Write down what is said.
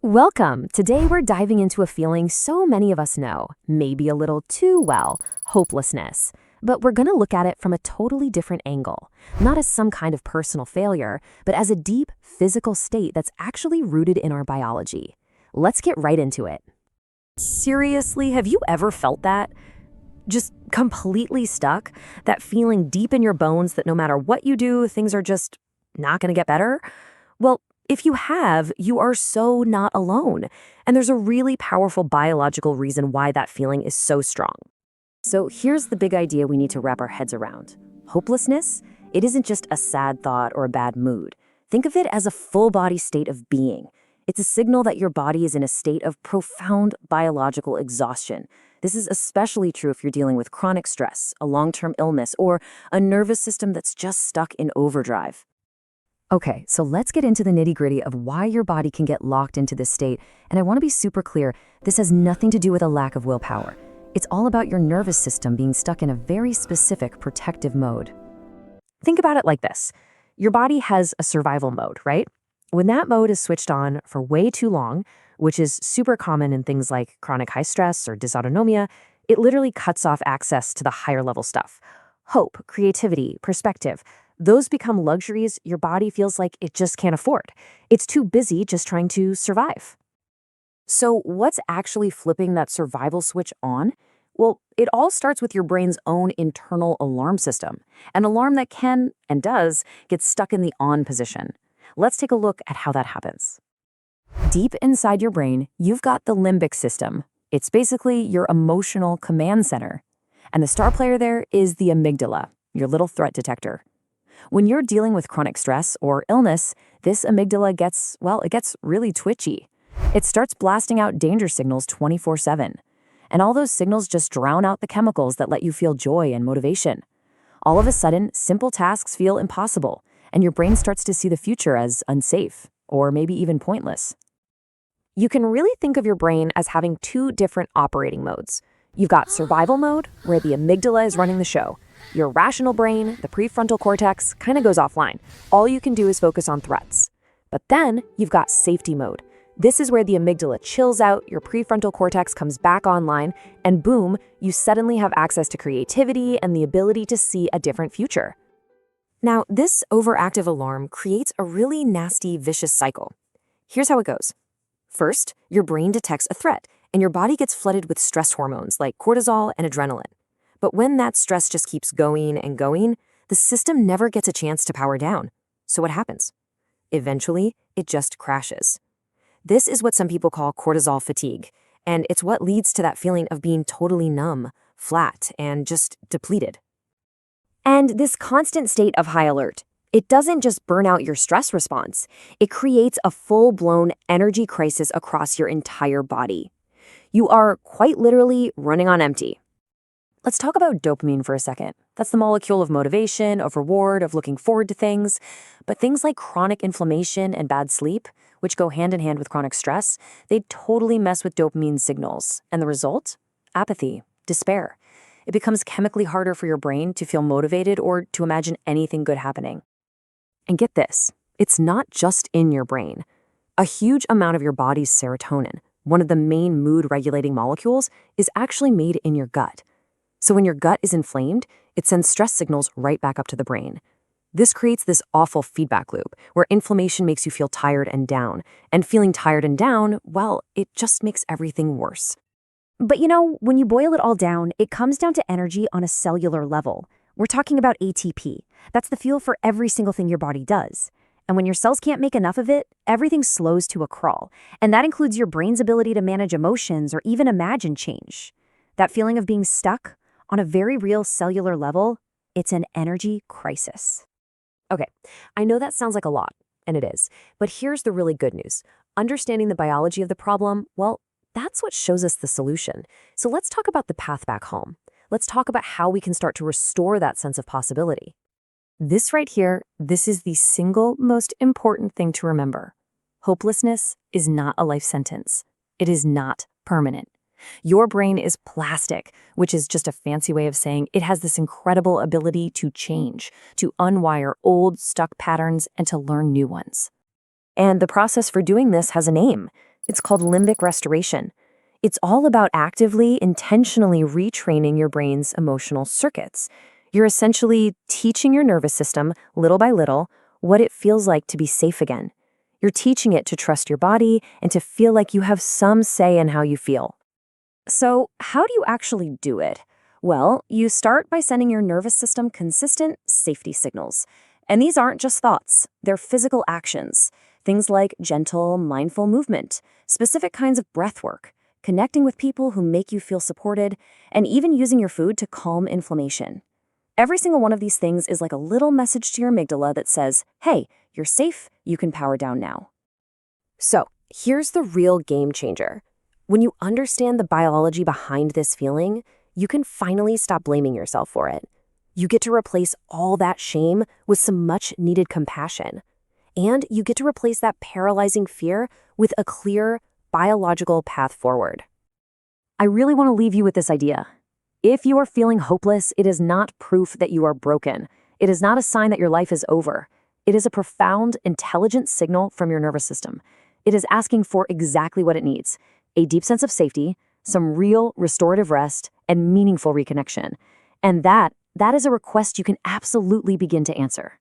Welcome! Today we're diving into a feeling so many of us know, maybe a little too well, hopelessness. But we're going to look at it from a totally different angle, not as some kind of personal failure, but as a deep physical state that's actually rooted in our biology. Let's get right into it. Seriously, have you ever felt that? Just completely stuck? That feeling deep in your bones that no matter what you do, things are just not going to get better? Well, if you have, you are so not alone. And there's a really powerful biological reason why that feeling is so strong. So here's the big idea we need to wrap our heads around. Hopelessness, it isn't just a sad thought or a bad mood. Think of it as a full-body state of being. It's a signal that your body is in a state of profound biological exhaustion. This is especially true if you're dealing with chronic stress, a long-term illness, or a nervous system that's just stuck in overdrive. Okay, so let's get into the nitty-gritty of why your body can get locked into this state. And I want to be super clear, this has nothing to do with a lack of willpower. It's all about your nervous system being stuck in a very specific protective mode. Think about it like this. Your body has a survival mode, right? When that mode is switched on for way too long, which is super common in things like chronic high stress or dysautonomia, it literally cuts off access to the higher level stuff. Hope, creativity, perspective. Those become luxuries your body feels like it just can't afford. It's too busy just trying to survive. So what's actually flipping that survival switch on? Well, it all starts with your brain's own internal alarm system, an alarm that can, and does, get stuck in the on position. Let's take a look at how that happens. Deep inside your brain, you've got the limbic system. It's basically your emotional command center. And the star player there is the amygdala, your little threat detector. When you're dealing with chronic stress or illness, this amygdala gets really twitchy. It starts blasting out danger signals 24/7. And all those signals just drown out the chemicals that let you feel joy and motivation. All of a sudden, simple tasks feel impossible, and your brain starts to see the future as unsafe, or maybe even pointless. You can really think of your brain as having two different operating modes. You've got survival mode, where the amygdala is running the show. Your rational brain, the prefrontal cortex, kind of goes offline. All you can do is focus on threats. But then you've got safety mode. This is where the amygdala chills out, your prefrontal cortex comes back online, and boom, you suddenly have access to creativity and the ability to see a different future. Now, this overactive alarm creates a really nasty, vicious cycle. Here's how it goes. First, your brain detects a threat, and your body gets flooded with stress hormones like cortisol and adrenaline. But when that stress just keeps going and going, the system never gets a chance to power down. So what happens? Eventually, it just crashes. This is what some people call cortisol fatigue, and it's what leads to that feeling of being totally numb, flat, and just depleted. And this constant state of high alert, it doesn't just burn out your stress response, it creates a full-blown energy crisis across your entire body. You are quite literally running on empty. Let's talk about dopamine for a second. That's the molecule of motivation, of reward, of looking forward to things. But things like chronic inflammation and bad sleep, which go hand in hand with chronic stress, they totally mess with dopamine signals. And the result? Apathy, despair. It becomes chemically harder for your brain to feel motivated or to imagine anything good happening. And get this, it's not just in your brain. A huge amount of your body's serotonin, one of the main mood-regulating molecules, is actually made in your gut. So when your gut is inflamed, it sends stress signals right back up to the brain. This creates this awful feedback loop where inflammation makes you feel tired and down. And feeling tired and down, well, it just makes everything worse. But when you boil it all down, it comes down to energy on a cellular level. We're talking about ATP. That's the fuel for every single thing your body does. And when your cells can't make enough of it, everything slows to a crawl. And that includes your brain's ability to manage emotions or even imagine change. That feeling of being stuck, on a very real cellular level, it's an energy crisis. Okay, I know that sounds like a lot, and it is, but here's the really good news. Understanding the biology of the problem, well, that's what shows us the solution. So let's talk about the path back home. Let's talk about how we can start to restore that sense of possibility. This right here, this is the single most important thing to remember. Hopelessness is not a life sentence. It is not permanent. Your brain is plastic, which is just a fancy way of saying it has this incredible ability to change, to unwire old, stuck patterns and to learn new ones. And the process for doing this has a name. It's called limbic restoration. It's all about actively, intentionally retraining your brain's emotional circuits. You're essentially teaching your nervous system, little by little, what it feels like to be safe again. You're teaching it to trust your body and to feel like you have some say in how you feel. So, how do you actually do it? Well, you start by sending your nervous system consistent safety signals. And these aren't just thoughts, they're physical actions. Things like gentle, mindful movement, specific kinds of breath work, connecting with people who make you feel supported, and even using your food to calm inflammation. Every single one of these things is like a little message to your amygdala that says, hey, you're safe, you can power down now. So, here's the real game changer. When you understand the biology behind this feeling, you can finally stop blaming yourself for it. You get to replace all that shame with some much-needed compassion. And you get to replace that paralyzing fear with a clear, biological path forward. I really want to leave you with this idea. If you are feeling hopeless, it is not proof that you are broken. It is not a sign that your life is over. It is a profound, intelligent signal from your nervous system. It is asking for exactly what it needs: a deep sense of safety, some real restorative rest, and meaningful reconnection. And that is a request you can absolutely begin to answer.